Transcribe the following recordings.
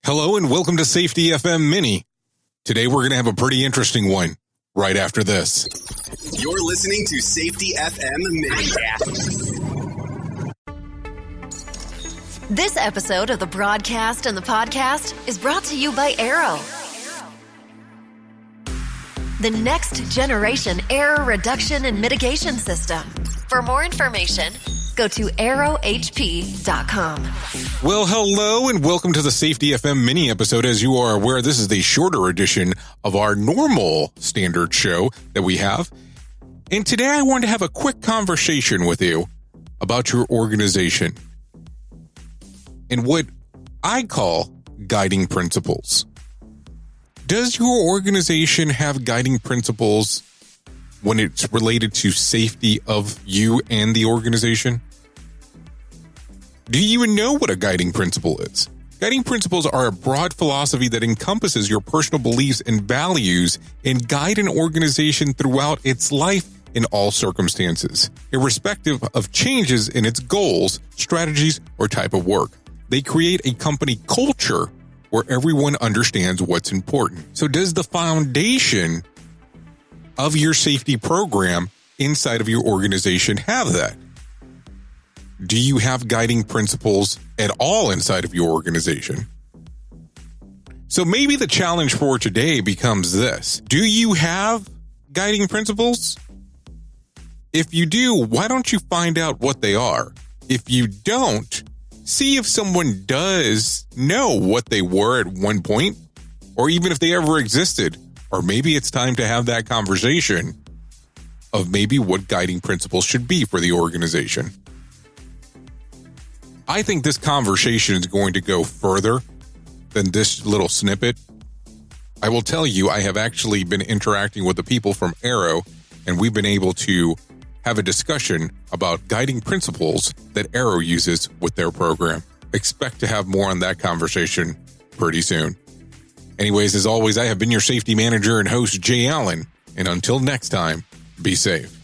Hello and welcome to Safety FM Mini. Today we're going to have a pretty interesting one right after this. You're listening to Safety FM Mini. This episode of the broadcast and the podcast is brought to you by Arrow. The next generation error reduction and mitigation system. For more information, go to arrowhp.com. Well, hello and welcome to the Safety FM Mini episode. As you are aware, this is the shorter edition of our normal standard show that we have. And today I wanted to have a quick conversation with you about your organization and what I call guiding principles. Does your organization have guiding principles when it's related to safety of you and the organization? Do you even know what a guiding principle is? Guiding principles are a broad philosophy that encompasses your personal beliefs and values and guide an organization throughout its life in all circumstances, irrespective of changes in its goals, strategies, or type of work. They create a company culture where everyone understands what's important. So does the foundation of your safety program inside of your organization have that? Do you have guiding principles at all inside of your organization? So maybe the challenge for today becomes this. Do you have guiding principles? If you do, why don't you find out what they are? If you don't, see if someone does know what they were at one point, or even if they ever existed. Or maybe it's time to have that conversation of maybe what guiding principles should be for the organization. I think this conversation is going to go further than this little snippet. I will tell you, I have actually been interacting with the people from Arrow, and we've been able to have a discussion about guiding principles that Arrow uses with their program. Expect to have more on that conversation pretty soon. Anyways, as always, I have been your safety manager and host, Jay Allen, and until next time, be safe.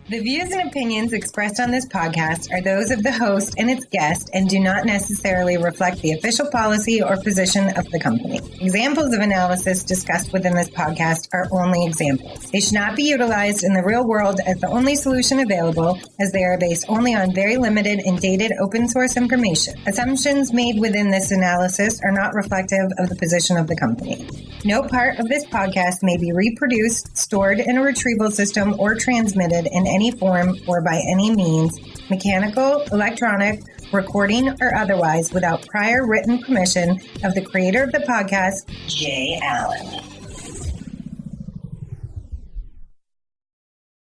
The views and opinions expressed on this podcast are those of the host and its guest and do not necessarily reflect the official policy or position of the company. Examples of analysis discussed within this podcast are only examples. They should not be utilized in the real world as the only solution available, as they are based only on very limited and dated open source information. Assumptions made within this analysis are not reflective of the position of the company. No part of this podcast may be reproduced, stored in a retrieval system, or transmitted in any form or by any means, mechanical, electronic, recording, or otherwise, without prior written permission of the creator of the podcast, Jay Allen.